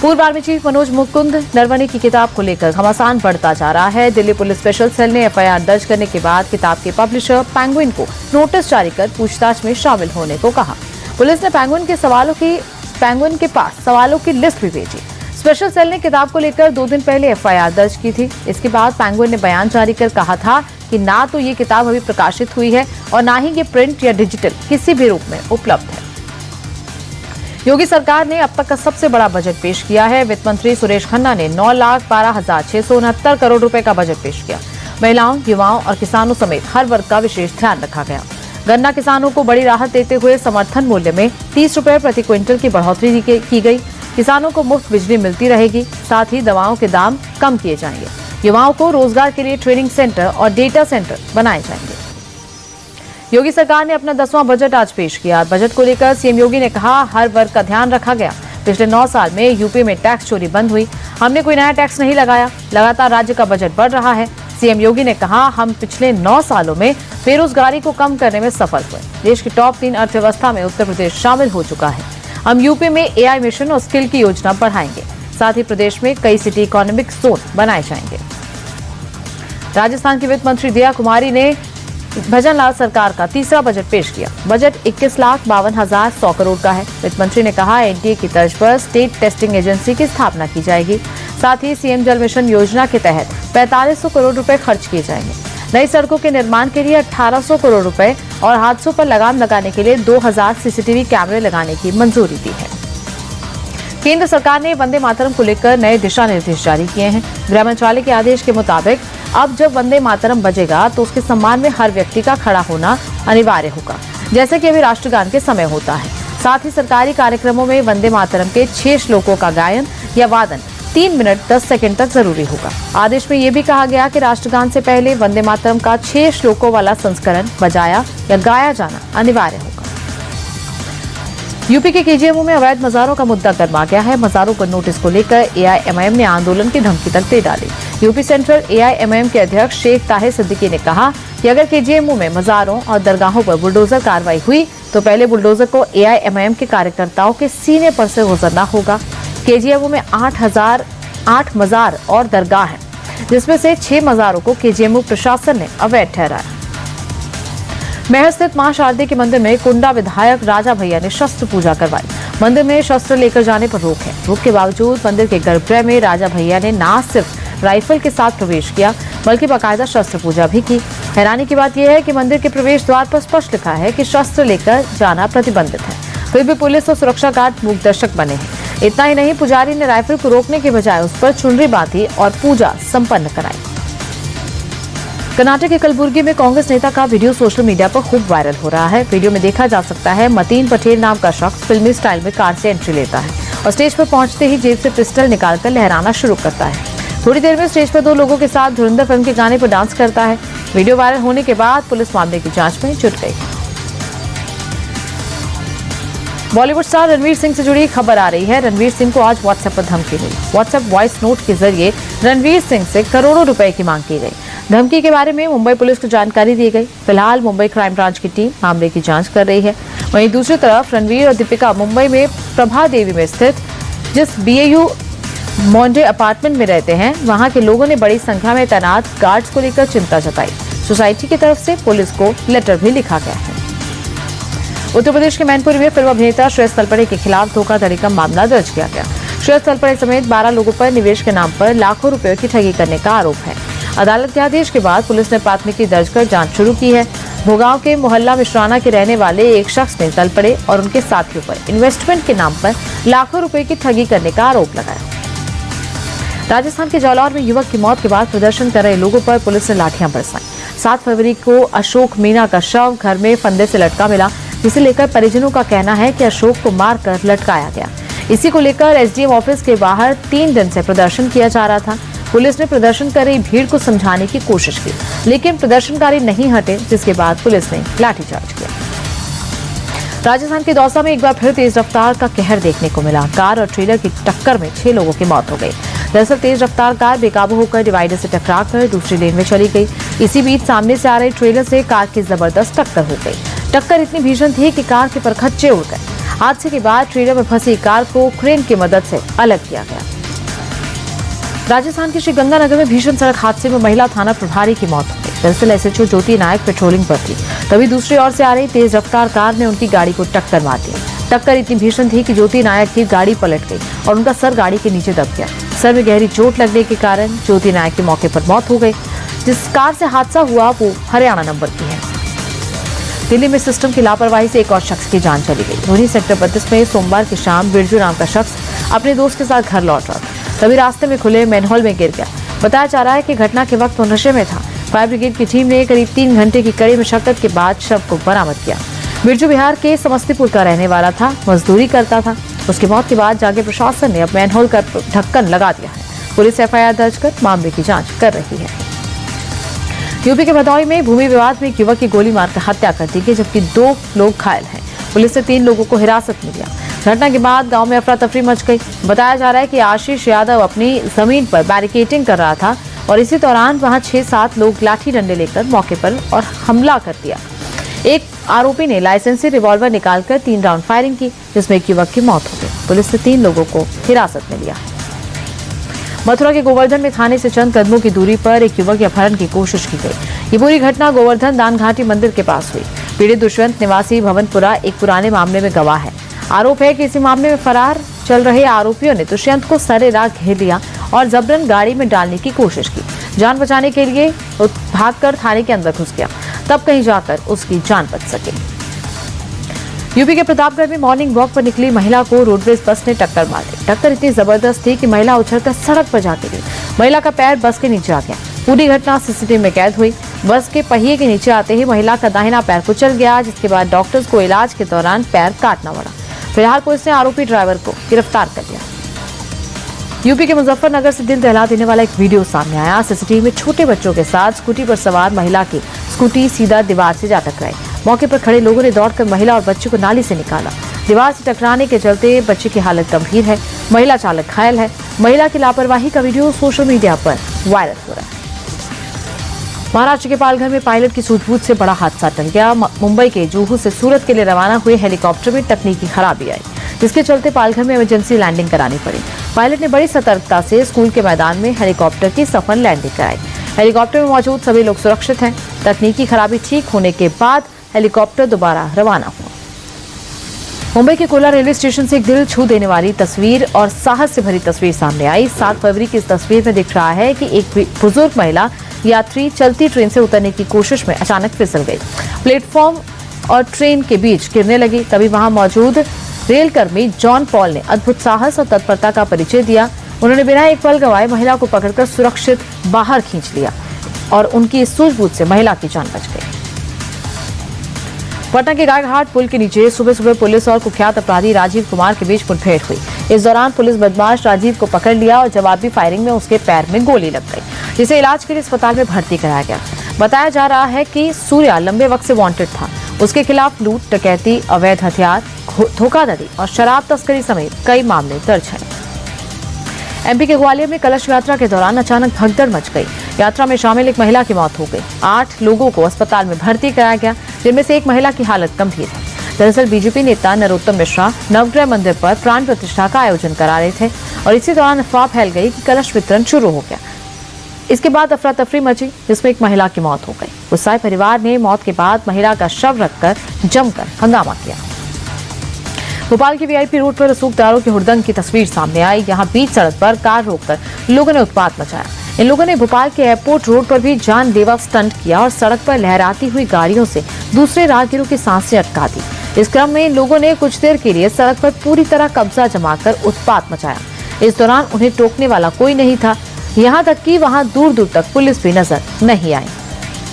पूर्व army chief Manoj Mukund Naravane की किताब को लेकर घमासान बढ़ता जा रहा है। दिल्ली पुलिस स्पेशल सेल ने एफआईआर दर्ज करने के बाद किताब के पब्लिशर पेंगुइन को नोटिस जारी कर पूछताछ में शामिल होने को कहा। पुलिस ने पेंगुइन के पास सवालों की लिस्ट भी भेजी। स्पेशल सेल ने किताब को लेकर 2 दिन पहले एफआईआर दर्ज की थी। इसके बाद पेंगुइन ने बयान जारी कर कहा था कि ना तो ये किताब अभी प्रकाशित हुई है और ना ही ये प्रिंट या डिजिटल किसी भी रूप में उपलब्ध है। योगी सरकार ने अब तक का सबसे बड़ा बजट पेश किया है। वित्त मंत्री सुरेश खन्ना ने 9,12,669 करोड़ रुपए का बजट पेश किया। महिलाओं, युवाओं और किसानों समेत हर वर्ग का विशेष ध्यान रखा गया। गन्ना किसानों को बड़ी राहत देते हुए समर्थन मूल्य में 30 रुपए प्रति क्विंटल की बढ़ोतरी की गई। किसानों को मुफ्त बिजली मिलती रहेगी, साथ ही दवाओं के दाम कम किए जाएंगे। युवाओं को रोजगार के लिए ट्रेनिंग सेंटर और डेटा सेंटर बनाए जाएंगे। योगी सरकार ने अपना 10वां बजट आज पेश किया। बजट को लेकर सीएम योगी ने कहा, हर वर्ग का ध्यान रखा गया। पिछले 9 साल में यूपी में टैक्स चोरी बंद हुई। हमने कोई नया टैक्स नहीं लगाया। लगातार राज्य का बजट बढ़ रहा है। सीएम योगी ने कहा, हम पिछले 9 सालों में बेरोजगारी को कम करने में सफल हुए। देश की टॉप 3 अर्थव्यवस्था में उत्तर प्रदेश शामिल हो चुका है। हम यूपी में एआई मिशन और स्किल की योजना बढ़ाएंगे। साथ ही प्रदेश में कई सिटी इकोनॉमिक जोन बनाए जाएंगे। राजस्थान की वित्त मंत्री दिया कुमारी ने भजन लाल सरकार का तीसरा बजट पेश किया। बजट 21,52,100 करोड़ का है। वित्त मंत्री ने कहा, एनडीए की तर्ज पर स्टेट टेस्टिंग एजेंसी की स्थापना की जाएगी। साथ ही सीएम जल मिशन योजना के तहत 4500 करोड़ रुपए खर्च किए जाएंगे। नई सड़कों के निर्माण के लिए 1800 करोड़ रुपए और हादसों पर लगाम लगाने के लिए 2000 सीसीटीवी कैमरे लगाने की मंजूरी दी है। केंद्र सरकार ने वंदे मातरम को लेकर नए दिशा निर्देश जारी किए हैं। गृह मंत्रालय के आदेश के मुताबिक अब जब वंदे मातरम बजेगा तो उसके सम्मान में हर व्यक्ति का खड़ा होना अनिवार्य होगा, जैसे कि अभी राष्ट्रगान के समय होता है। साथ ही सरकारी कार्यक्रमों में वंदे मातरम के 6 श्लोकों का गायन या वादन 3 मिनट 10 सेकंड तक जरूरी होगा। आदेश में यह भी कहा गया कि राष्ट्रगान से पहले वंदे मातरम का 6 श्लोकों वाला संस्करण बजाया या गाया जाना अनिवार्य होगा। यूपी के केजीएमओ में अवैध मजारों का मुद्दा गर्मा गया है। मजारों पर नोटिस को लेकर एआईएमआईएम ने आंदोलन की धमकी तक दे डाली। यूपी सेंट्रल एआईएमआईएम के अध्यक्ष शेख ताहिर सिद्दीकी ने कहा कि अगर केजीएमओ में मजारों और दरगाहों पर बुलडोजर कार्रवाई हुई तो पहले बुलडोजर को एआईएमआईएम के कार्यकर्ताओं के सीने पर से गुजरना होगा। केजीएमओ में 8 मजार और दरगाह हैं, जिसमें से 6 मजारों को केजीएमओ प्रशासन ने अवैध ठहराया। महर स्थित मां शारदे के मंदिर में कुंडा विधायक राजा भैया ने शस्त्र पूजा करवाई। मंदिर में शस्त्र लेकर जाने पर रोक है। रोक के बावजूद मंदिर के गर्भगृह में राजा भैया ने न सिर्फ राइफल के साथ प्रवेश किया बल्कि बाकायदा शस्त्र पूजा भी की। हैरानी की बात यह है कि मंदिर के प्रवेश द्वार पर स्पष्ट लिखा है कि शस्त्र लेकर जाना प्रतिबंधित है। फिर भी पुलिस और सुरक्षा गार्ड मूक दर्शक बने हैं। इतना ही नहीं, पुजारी ने राइफल को रोकने के बजाय उस पर चुनरी बांधी और पूजा संपन्न कराई। कर्नाटक के कलबुर्गी में कांग्रेस नेता का वीडियो सोशल मीडिया पर खूब वायरल हो रहा है। वीडियो में देखा जा सकता है मतीन पटेल नाम का शख्स फिल्मी स्टाइल में कार से एंट्री लेता है और स्टेज पर पहुंचते ही जेब से पिस्टल निकालकर लहराना शुरू करता है। थोड़ी देर में स्टेज पर 2 लोगों के साथ धुरंधर फिल्म के गाने पर डांस करता है। वीडियो वायरल होने के बाद पुलिस मामले की जांच में जुट गई। बॉलीवुड स्टार रणवीर सिंह से जुड़ी खबर आ रही है। रणवीर सिंह को आज व्हाट्सएप पर धमकी मिली। व्हाट्सएप वॉइस नोट के जरिए रणवीर सिंह से करोड़ों रुपए की मांग की गई। धमकी के बारे में मुंबई पुलिस को जानकारी दी गई। फिलहाल मुंबई क्राइम ब्रांच की टीम मामले की जांच कर रही है। वहीं दूसरी तरफ रणवीर और दीपिका मुंबई में प्रभा देवी में स्थित जिस बीएयू मॉन्डे अपार्टमेंट में रहते हैं, वहां के लोगों ने बड़ी संख्या में तैनात गार्ड्स को लेकर चिंता जताई। सोसाइटी की तरफ से पुलिस को लेटर भी लिखा गया है। उत्तर प्रदेश के मैनपुरी में फिल्म अभिनेता श्रेयस तलपड़े के खिलाफ धोखाधड़ी का मामला दर्ज किया गया। श्रेयस तलपड़े समेत 12 लोगों पर निवेश के नाम पर लाखों रुपयों की ठगी करने का आरोप है। अदालत के आदेश के बाद पुलिस ने प्राथमिकी दर्ज कर जांच शुरू की है। भोगांव के मोहल्ला मिश्राना के रहने वाले एक शख्स ने तलपड़े और उनके साथियों पर इन्वेस्टमेंट के नाम पर लाखों रुपए की ठगी करने का आरोप लगाया। राजस्थान के जालौर में युवक की मौत के बाद प्रदर्शन कर रहे लोगों पर पुलिस ने लाठियां बरसाई। 7 फरवरी को अशोक मीणा का शव घर में फंदे से लटका मिला, जिसे लेकर परिजनों का कहना है कि अशोक को मारकर लटकाया गया। इसी को लेकर एसडीएम ऑफिस के बाहर 3 दिन से प्रदर्शन किया जा रहा था। पुलिस ने प्रदर्शन कर रही भीड़ को समझाने की कोशिश की, लेकिन प्रदर्शनकारी नहीं हटे, जिसके बाद पुलिस ने लाठीचार्ज किया। राजस्थान के दौसा में एक बार फिर तेज रफ्तार का कहर देखने को मिला। कार और ट्रेलर की टक्कर में 6 लोगों की मौत हो गई। दरअसल तेज रफ्तार कार बेकाबू होकर डिवाइडर से टकराकर दूसरी लेन में चली गई। इसी बीच सामने से आ रहे ट्रेलर से कार की जबरदस्त टक्कर हो गई। टक्कर इतनी भीषण थी कि कार के परखच्चे उड़ गए। हादसे के बाद ट्रेलर में फंसी कार को क्रेन की मदद से अलग किया गया। राजस्थान के श्रीगंगानगर में भीषण सड़क हादसे में महिला थाना प्रभारी की मौत हो गई। दरअसल एसएचओ ज्योति नायक पेट्रोलिंग पर थी, तभी दूसरी ओर से आ रही तेज रफ्तार कार ने उनकी गाड़ी को टक्कर मार दी। टक्कर इतनी भीषण थी कि ज्योति नायक की गाड़ी पलट गई और उनका सर गाड़ी के नीचे दब गया। सर में गहरी चोट लगने के कारण ज्योति नायक की मौके पर मौत हो गई। जिस कार से हादसा हुआ वो हरियाणा नंबर की है। दिल्ली में सिस्टम की लापरवाही से एक और शख्स की जान चली गई। धोनी सेक्टर 32 में सोमवार की शाम बिरजू नाम का शख्स अपने दोस्त के साथ घर लौट रहा था, तभी रास्ते में खुले मैनहोल में गिर गया। बताया जा रहा है कि घटना के वक्त वो नशे में था। फायर ब्रिगेड की टीम ने करीब 3 घंटे की कड़ी मशक्कत के बाद शव को बरामद किया। बिरजू बिहार के समस्तीपुर का रहने वाला था, मजदूरी करता था। उसकी मौत के बाद जागे प्रशासन ने अब मैनहोल का ढक्कन लगा दिया है। पुलिस एफआईआर दर्ज कर मामले की जांच कर रही है। यूपी के भदौई में भूमि विवाद में एक युवक की गोली मारकर हत्या कर दी गई, जबकि 2 लोग घायल हैं। पुलिस ने 3 लोगों को हिरासत में लिया। घटना के बाद गांव में अफरा तफरी मच गई। बताया जा रहा है कि आशीष यादव अपनी जमीन पर बैरिकेडिंग कर रहा था और इसी दौरान वहां 6-7 लोग लाठी डंडे लेकर मौके पर और हमला कर दिया। एक आरोपी ने लाइसेंसी रिवॉल्वर निकालकर 3 राउंड फायरिंग की, जिसमें एक युवक की मौत हो गई। पुलिस ने 3 लोगों को हिरासत में लिया। मथुरा के गोवर्धन में थाने से चंद कदमों की दूरी पर एक युवक के अपहरण की कोशिश की गई। ये पूरी घटना गोवर्धन दान घाटी मंदिर के पास हुई। पीड़ित दुष्यंत निवासी भवनपुरा एक पुराने मामले में गवाह है। आरोप है कि इसी मामले में फरार चल रहे आरोपियों ने दुष्यंत को सरेराह घेर लिया और जबरन गाड़ी में डालने की कोशिश की। जान बचाने के लिए भागकर थाने के अंदर घुस गया, तब कहीं जाकर उसकी जान बच सके। यूपी के प्रतापगढ़ में मॉर्निंग वॉक पर निकली महिला को रोडवेज बस ने टक्कर मार दी। टक्कर इतनी जबरदस्त थी कि महिला उछलकर सड़क पर जा गिरी। महिला का पैर बस के नीचे आ गया। पूरी घटना सीसीटीवी में कैद हुई। बस के पहिए के नीचे आते ही महिला का दाहिना पैर कुचल गया, जिसके बाद डॉक्टर्स को इलाज के दौरान पैर काटना पड़ा। फिलहाल पुलिस ने आरोपी ड्राइवर को गिरफ्तार कर लिया। यूपी के मुजफ्फरनगर से दिल दहला देने वाला एक वीडियो सामने आया। सीसीटीवी में छोटे बच्चों के साथ स्कूटी पर सवार महिला की स्कूटी सीधा दीवार से जा टकराई। मौके पर खड़े लोगों ने दौड़कर महिला और बच्चे को नाली से निकाला। दीवार से टकराने के चलते बच्चे की हालत गंभीर है। महिला चालक घायल है। महिला की लापरवाही का वीडियो सोशल मीडिया पर वायरल हो रहा है। महाराष्ट्र के पालघर में पायलट की सूझबूझ से बड़ा हादसा टल गया। मुंबई के जुहू से सूरत के लिए रवाना हुए हेलीकॉप्टर में तकनीकी खराबी आई, जिसके चलते पालघर में इमरजेंसी लैंडिंग करानी पड़ी। पायलट ने बड़ी सतर्कता से स्कूल के मैदान में हेलीकॉप्टर की सफल लैंडिंग कराई। हेलीकॉप्टर में मौजूद सभी लोग सुरक्षित हैं। तकनीकी खराबी ठीक होने के बाद हेलीकॉप्टर दोबारा रवाना हुआ। मुंबई के कोला रेलवे स्टेशन से एक दिल छू देने वाली तस्वीर और साहस से भरी तस्वीर सामने आई। 7 फरवरी की इस तस्वीर में दिख रहा है कि एक बुजुर्ग महिला यात्री चलती ट्रेन से उतरने की कोशिश में अचानक फिसल गई। प्लेटफॉर्म और ट्रेन के बीच गिरने लगी। तभी वहां मौजूद रेलकर्मी जॉन पॉल ने अद्भुत साहस और तत्परता का परिचय दिया। उन्होंने बिना एक पल गंवाए महिला को पकड़कर सुरक्षित बाहर खींच लिया और उनकी इस सूझबूझ से महिला की जान बच गई। पटना के गायघाट पुल के नीचे सुबह सुबह पुलिस और कुख्यात अपराधी राजीव कुमार के बीच मुठभेड़ हुई। इस दौरान पुलिस बदमाश राजीव को पकड़ लिया और जवाबी फायरिंग में उसके पैर में गोली लग गई, जिसे इलाज के लिए अस्पताल में भर्ती कराया गया। बताया जा रहा है कि सूर्या लंबे वक्त से वांटेड था। उसके खिलाफ लूट, डकैती, अवैध हथियार, धोखाधड़ी और शराब तस्करी समेत कई मामले दर्ज हैं। एमपी के ग्वालियर में कलश यात्रा के दौरान अचानक भगदड़ मच गई। यात्रा में शामिल एक महिला की मौत हो गई। 8 लोगों को अस्पताल में भर्ती कराया गया, जिनमें से एक महिला की हालत गंभीर है। दरअसल बीजेपी नेता नरोत्तम मिश्रा नवग्रह मंदिर पर प्राण प्रतिष्ठा का आयोजन करा रहे थे और इसी दौरान अफवाह फैल गई कि कलश वितरण शुरू हो गया। इसके बाद अफरा तफरी मची, जिसमें एक महिला की मौत हो गई। गुस्साए परिवार ने मौत के बाद महिला का शव रखकर जमकर हंगामा किया। भोपाल के वीआईपी रोड पर रसूखदारों के हुड़दंग की तस्वीर सामने आई। यहां बीच सड़क पर कार रोककर लोगों ने उत्पात मचाया। इन लोगों ने भोपाल के एयरपोर्ट रोड पर भी जानलेवा स्टंट किया और सड़क पर लहराती हुई गाड़ियों से दूसरे राहगीरों की सांसें अटका दी। इस क्रम में इन लोगों ने कुछ देर के लिए सड़क पर पूरी तरह कब्जा जमाकर उत्पात मचाया। इस दौरान उन्हें टोकने वाला कोई नहीं था। यहाँ तक कि वहाँ दूर दूर तक पुलिस भी नजर नहीं आई।